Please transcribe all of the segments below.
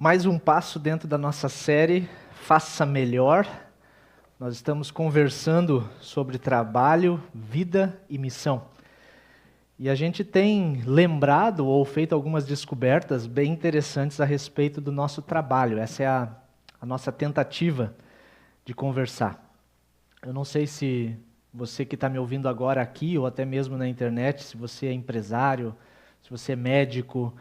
Mais um passo dentro da nossa série Faça Melhor. Nós estamos conversando sobre trabalho, vida e missão. E a gente tem lembrado ou feito algumas descobertas bem interessantes a respeito do nosso trabalho. Essa é a nossa tentativa de conversar. Eu não sei se você que está me ouvindo agora aqui ou até mesmo na internet, se você é empresário, se você é médico,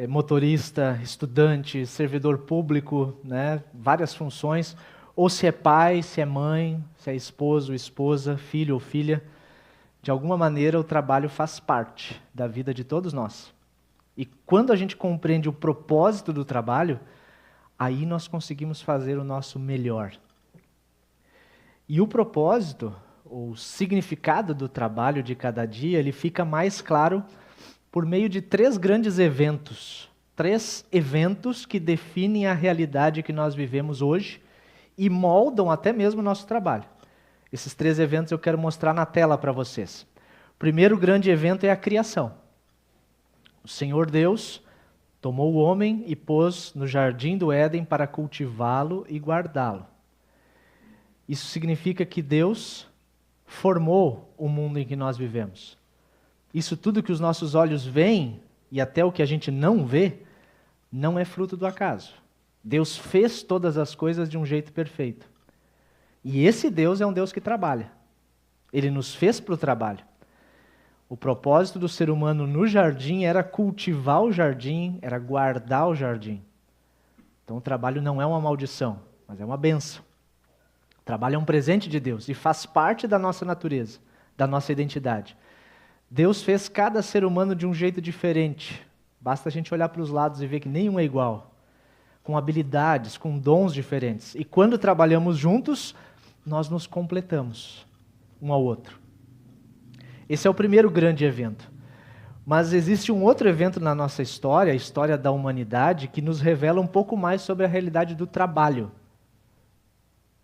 motorista, estudante, servidor público, né, várias funções, ou se é pai, se é mãe, se é esposo, esposa, filho ou filha, de alguma maneira o trabalho faz parte da vida de todos nós. E quando a gente compreende o propósito do trabalho, aí nós conseguimos fazer o nosso melhor. E o propósito, o significado do trabalho de cada dia, ele fica mais claro por meio de três grandes eventos. Três eventos que definem a realidade que nós vivemos hoje e moldam até mesmo o nosso trabalho. Esses três eventos eu quero mostrar na tela para vocês. O primeiro grande evento é a criação. O Senhor Deus tomou o homem e pôs no jardim do Éden para cultivá-lo e guardá-lo. Isso significa que Deus formou o mundo em que nós vivemos. Isso tudo que os nossos olhos veem, e até o que a gente não vê, não é fruto do acaso. Deus fez todas as coisas de um jeito perfeito. E esse Deus é um Deus que trabalha. Ele nos fez para o trabalho. O propósito do ser humano no jardim era cultivar o jardim, era guardar o jardim. Então o trabalho não é uma maldição, mas é uma bênção. O trabalho é um presente de Deus e faz parte da nossa natureza, da nossa identidade. Deus fez cada ser humano de um jeito diferente. Basta a gente olhar para os lados e ver que nenhum é igual. Com habilidades, com dons diferentes. E quando trabalhamos juntos, nós nos completamos um ao outro. Esse é o primeiro grande evento. Mas existe um outro evento na nossa história, a história da humanidade, que nos revela um pouco mais sobre a realidade do trabalho.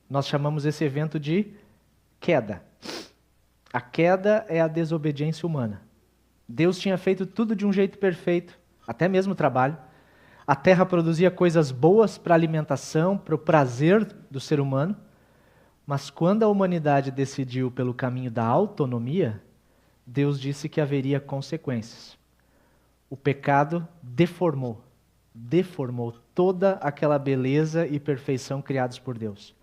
Nós chamamos esse evento de queda. A queda é a desobediência humana. Deus tinha feito tudo de um jeito perfeito, até mesmo o trabalho. A terra produzia coisas boas para a alimentação, para o prazer do ser humano. Mas quando a humanidade decidiu pelo caminho da autonomia, Deus disse que haveria consequências. O pecado deformou toda aquela beleza e perfeição criados por Deus.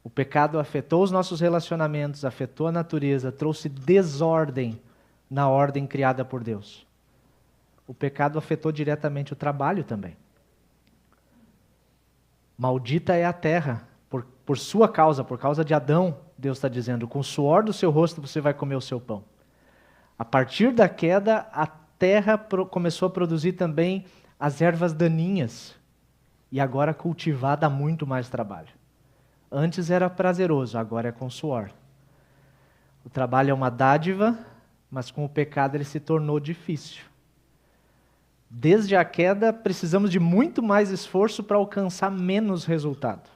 O pecado afetou os nossos relacionamentos, afetou a natureza, trouxe desordem na ordem criada por Deus. O pecado afetou diretamente o trabalho também. Maldita é a terra, por sua causa, por causa de Adão, Deus está dizendo, com o suor do seu rosto você vai comer o seu pão. A partir da queda, a terra começou a produzir também as ervas daninhas, e agora cultivar dá muito mais trabalho. Antes era prazeroso, agora é com suor. O trabalho é uma dádiva, mas com o pecado ele se tornou difícil. Desde a queda, precisamos de muito mais esforço para alcançar menos resultado.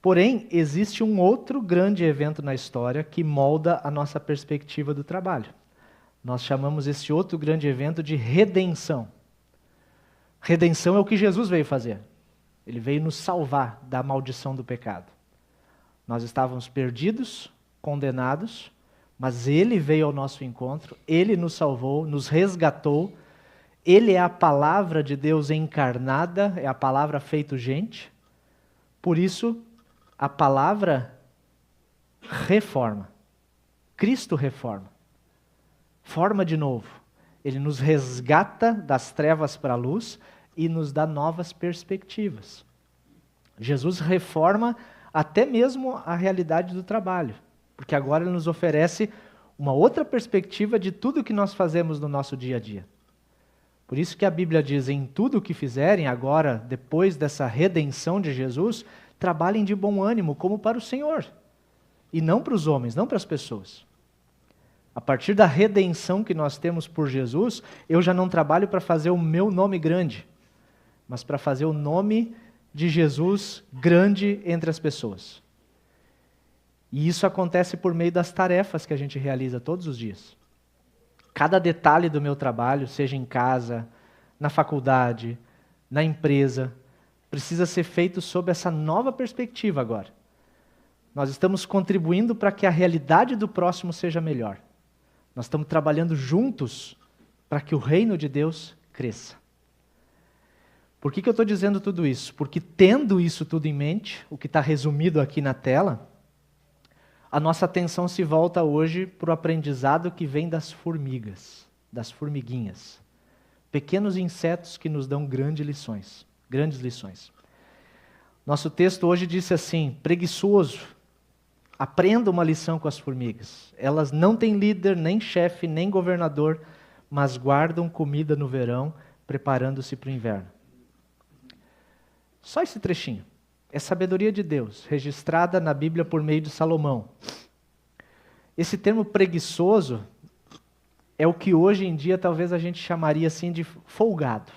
Porém, existe um outro grande evento na história que molda a nossa perspectiva do trabalho. Nós chamamos esse outro grande evento de redenção. Redenção é o que Jesus veio fazer. Ele veio nos salvar da maldição do pecado. Nós estávamos perdidos, condenados, mas Ele veio ao nosso encontro, Ele nos salvou, nos resgatou. Ele é a palavra de Deus encarnada, é a palavra feito gente. Por isso, a palavra reforma. Cristo reforma. Forma de novo. Ele nos resgata das trevas para a luz e nos dá novas perspectivas. Jesus reforma até mesmo a realidade do trabalho, porque agora Ele nos oferece uma outra perspectiva de tudo que nós fazemos no nosso dia a dia. Por isso que a Bíblia diz, em tudo o que fizerem agora, depois dessa redenção de Jesus, trabalhem de bom ânimo, como para o Senhor, e não para os homens, não para as pessoas. A partir da redenção que nós temos por Jesus, eu já não trabalho para fazer o meu nome grande, mas para fazer o nome de Jesus grande entre as pessoas. E isso acontece por meio das tarefas que a gente realiza todos os dias. Cada detalhe do meu trabalho, seja em casa, na faculdade, na empresa, precisa ser feito sob essa nova perspectiva agora. Nós estamos contribuindo para que a realidade do próximo seja melhor. Nós estamos trabalhando juntos para que o reino de Deus cresça. Por que eu estou dizendo tudo isso? Porque tendo isso tudo em mente, o que está resumido aqui na tela, a nossa atenção se volta hoje para o aprendizado que vem das formigas, das formiguinhas. Pequenos insetos que nos dão grandes lições. Nosso texto hoje disse assim: preguiçoso, aprenda uma lição com as formigas. Elas não têm líder, nem chefe, nem governador, mas guardam comida no verão, preparando-se para o inverno. Só esse trechinho. É sabedoria de Deus, registrada na Bíblia por meio de Salomão. Esse termo preguiçoso é o que hoje em dia talvez a gente chamaria assim de folgado.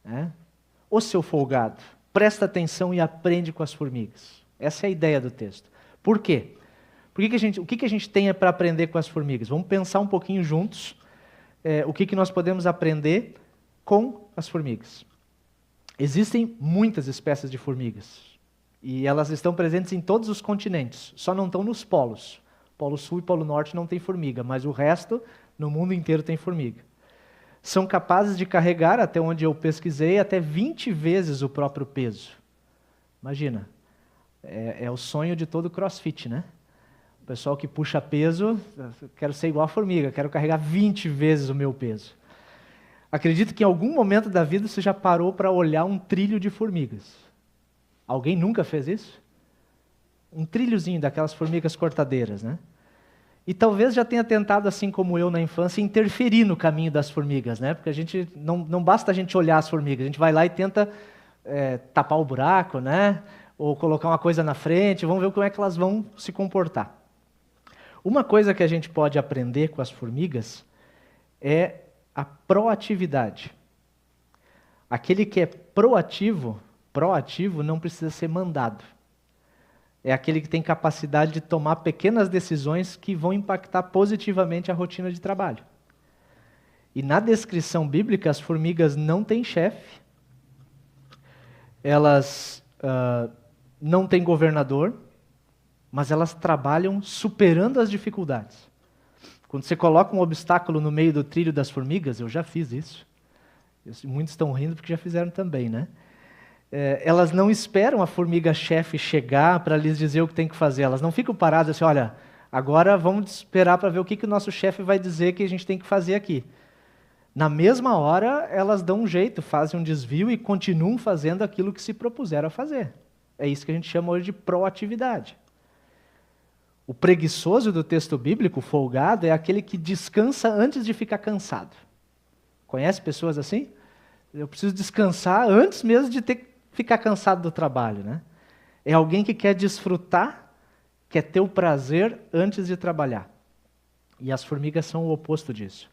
Né? Ô seu folgado, presta atenção e aprende com as formigas. Essa é a ideia do texto. Por quê? O que a gente tem para aprender com as formigas? Vamos pensar um pouquinho juntos o que nós podemos aprender com as formigas. Existem muitas espécies de formigas e elas estão presentes em todos os continentes, só não estão nos polos. Polo Sul e Polo Norte não tem formiga, mas o resto, no mundo inteiro, tem formiga. São capazes de carregar, até onde eu pesquisei, até 20 vezes o próprio peso. Imagina, é o sonho de todo crossfit, né? O pessoal que puxa peso, quero ser igual a formiga, quero carregar 20 vezes o meu peso. Acredito que em algum momento da vida você já parou para olhar um trilho de formigas. Alguém nunca fez isso? Um trilhozinho daquelas formigas cortadeiras, né? E talvez já tenha tentado, assim como eu na infância, interferir no caminho das formigas, né? Porque a gente não basta a gente olhar as formigas, a gente vai lá e tenta tapar o buraco, né? Ou colocar uma coisa na frente, vamos ver como é que elas vão se comportar. Uma coisa que a gente pode aprender com as formigas é a proatividade. Aquele que é proativo não precisa ser mandado. É aquele que tem capacidade de tomar pequenas decisões que vão impactar positivamente a rotina de trabalho. E na descrição bíblica, as formigas não têm chefe, elas não têm governador, mas elas trabalham superando as dificuldades. Quando você coloca um obstáculo no meio do trilho das formigas, eu já fiz isso. Muitos estão rindo porque já fizeram também, né? Elas não esperam a formiga-chefe chegar para lhes dizer o que tem que fazer. Elas não ficam paradas assim, olha, agora vamos esperar para ver o que o nosso chefe vai dizer que a gente tem que fazer aqui. Na mesma hora, elas dão um jeito, fazem um desvio e continuam fazendo aquilo que se propuseram a fazer. É isso que a gente chama hoje de proatividade. O preguiçoso do texto bíblico, o folgado, é aquele que descansa antes de ficar cansado. Conhece pessoas assim? Eu preciso descansar antes mesmo de ter que ficar cansado do trabalho, né? É alguém que quer desfrutar, quer ter o prazer antes de trabalhar. E as formigas são o oposto disso.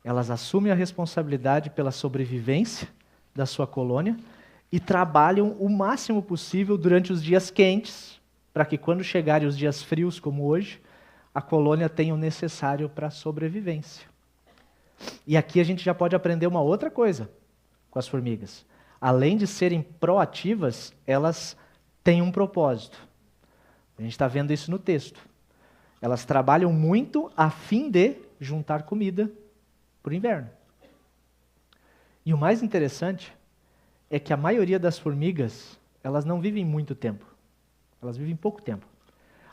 Elas assumem a responsabilidade pela sobrevivência da sua colônia e trabalham o máximo possível durante os dias quentes, para que quando chegarem os dias frios, como hoje, a colônia tenha o necessário para a sobrevivência. E aqui a gente já pode aprender uma outra coisa com as formigas. Além de serem proativas, elas têm um propósito. A gente está vendo isso no texto. Elas trabalham muito a fim de juntar comida para o inverno. E o mais interessante é que a maioria das formigas, elas não vivem muito tempo. Elas vivem pouco tempo.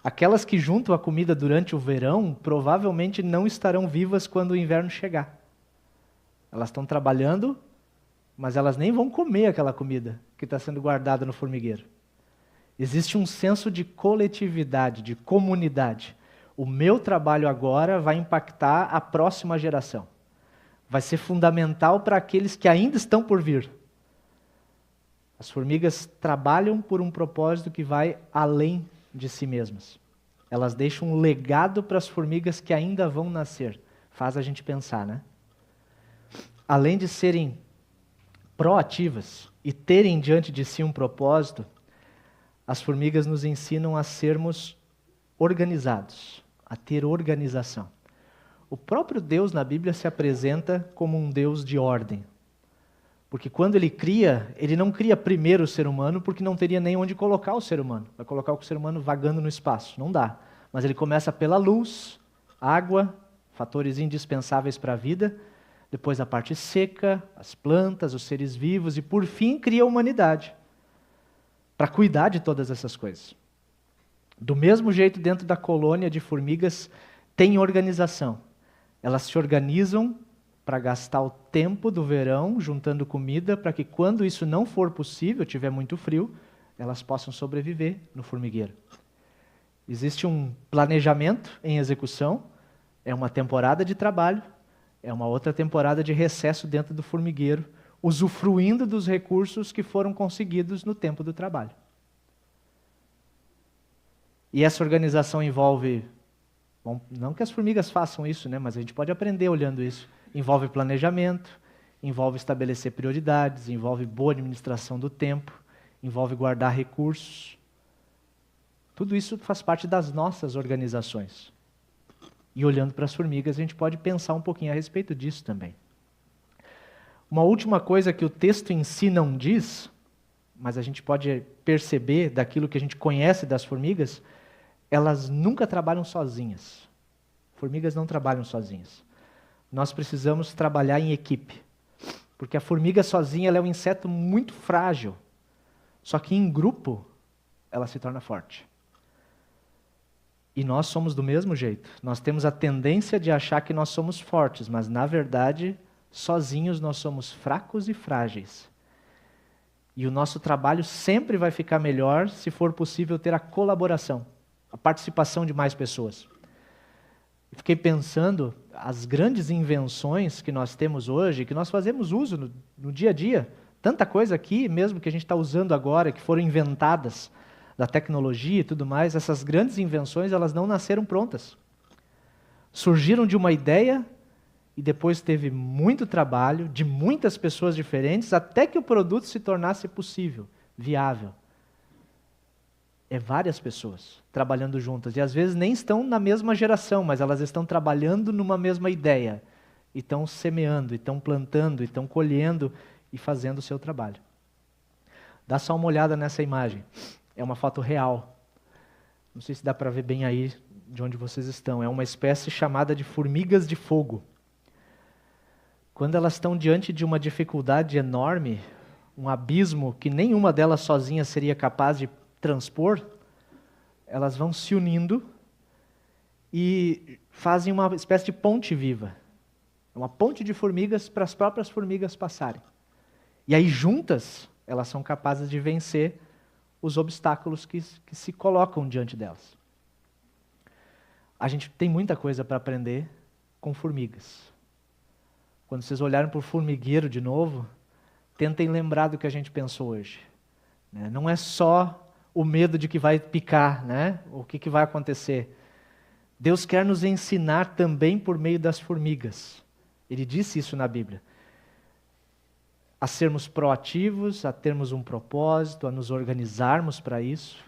Aquelas que juntam a comida durante o verão, provavelmente não estarão vivas quando o inverno chegar. Elas estão trabalhando, mas elas nem vão comer aquela comida que está sendo guardada no formigueiro. Existe um senso de coletividade, de comunidade. O meu trabalho agora vai impactar a próxima geração. Vai ser fundamental para aqueles que ainda estão por vir. As formigas trabalham por um propósito que vai além de si mesmas. Elas deixam um legado para as formigas que ainda vão nascer. Faz a gente pensar, né? Além de serem proativas e terem diante de si um propósito, as formigas nos ensinam a sermos organizados, a ter organização. O próprio Deus na Bíblia se apresenta como um Deus de ordem. Porque quando ele cria, ele não cria primeiro o ser humano porque não teria nem onde colocar o ser humano. Vai colocar o ser humano vagando no espaço, não dá. Mas ele começa pela luz, água, fatores indispensáveis para a vida, depois a parte seca, as plantas, os seres vivos e por fim cria a humanidade para cuidar de todas essas coisas. Do mesmo jeito, dentro da colônia de formigas tem organização. Elas se organizam para gastar o tempo do verão juntando comida para que quando isso não for possível, tiver muito frio, elas possam sobreviver no formigueiro. Existe um planejamento em execução, é uma temporada de trabalho, é uma outra temporada de recesso dentro do formigueiro, usufruindo dos recursos que foram conseguidos no tempo do trabalho. E essa organização envolve, bom, não que as formigas façam isso, né, mas a gente pode aprender olhando isso. Envolve planejamento, envolve estabelecer prioridades, envolve boa administração do tempo, envolve guardar recursos. Tudo isso faz parte das nossas organizações. E olhando para as formigas, a gente pode pensar um pouquinho a respeito disso também. Uma última coisa que o texto em si não diz, mas a gente pode perceber daquilo que a gente conhece das formigas, elas nunca trabalham sozinhas. Formigas não trabalham sozinhas. Nós precisamos trabalhar em equipe. Porque a formiga sozinha ela é um inseto muito frágil. Só que em grupo, ela se torna forte. E nós somos do mesmo jeito. Nós temos a tendência de achar que nós somos fortes, mas na verdade, sozinhos nós somos fracos e frágeis. E o nosso trabalho sempre vai ficar melhor se for possível ter a colaboração, a participação de mais pessoas. Fiquei pensando, as grandes invenções que nós temos hoje, que nós fazemos uso no dia a dia, tanta coisa aqui mesmo que a gente está usando agora, que foram inventadas da tecnologia e tudo mais, essas grandes invenções, elas não nasceram prontas. Surgiram de uma ideia e depois teve muito trabalho de muitas pessoas diferentes até que o produto se tornasse possível, viável. É várias pessoas trabalhando juntas. E às vezes nem estão na mesma geração, mas elas estão trabalhando numa mesma ideia. E estão semeando, e estão plantando, e estão colhendo e fazendo o seu trabalho. Dá só uma olhada nessa imagem. É uma foto real. Não sei se dá para ver bem aí de onde vocês estão. É uma espécie chamada de formigas de fogo. Quando elas estão diante de uma dificuldade enorme, um abismo que nenhuma delas sozinha seria capaz de transpor, elas vão se unindo e fazem uma espécie de ponte viva. Uma ponte de formigas para as próprias formigas passarem. E aí juntas, elas são capazes de vencer os obstáculos que se colocam diante delas. A gente tem muita coisa para aprender com formigas. Quando vocês olharem para o formigueiro de novo, tentem lembrar do que a gente pensou hoje. Não é só o medo de que vai picar, né? O que vai acontecer. Deus quer nos ensinar também por meio das formigas. Ele disse isso na Bíblia. A sermos proativos, a termos um propósito, a nos organizarmos para isso,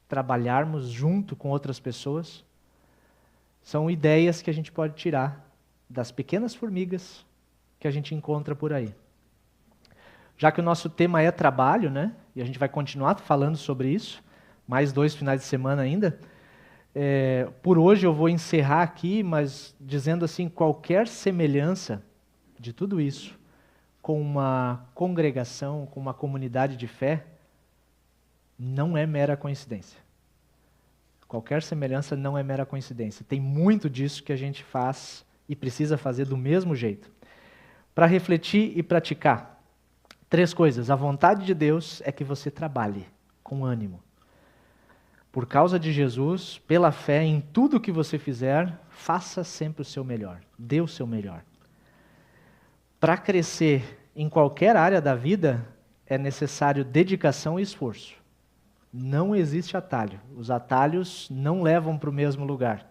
trabalharmos junto com outras pessoas. São ideias que a gente pode tirar das pequenas formigas que a gente encontra por aí. Já que o nosso tema é trabalho, né? E a gente vai continuar falando sobre isso, mais 2 finais de semana ainda. Por hoje eu vou encerrar aqui, mas dizendo assim, qualquer semelhança de tudo isso com uma congregação, com uma comunidade de fé, não é mera coincidência. Qualquer semelhança não é mera coincidência. Tem muito disso que a gente faz e precisa fazer do mesmo jeito. Para refletir e praticar, 3 coisas. A vontade de Deus é que você trabalhe com ânimo. Por causa de Jesus, pela fé, em tudo que você fizer, faça sempre o seu melhor. Dê o seu melhor. Para crescer em qualquer área da vida, é necessário dedicação e esforço. Não existe atalho. Os atalhos não levam para o mesmo lugar.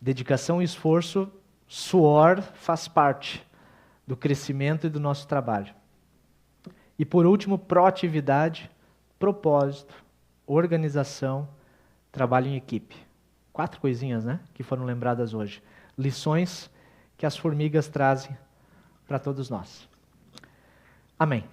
Dedicação e esforço, suor faz parte do crescimento e do nosso trabalho. E por último, proatividade, propósito, organização, trabalho em equipe. 4 coisinhas, né, que foram lembradas hoje. Lições que as formigas trazem para todos nós. Amém.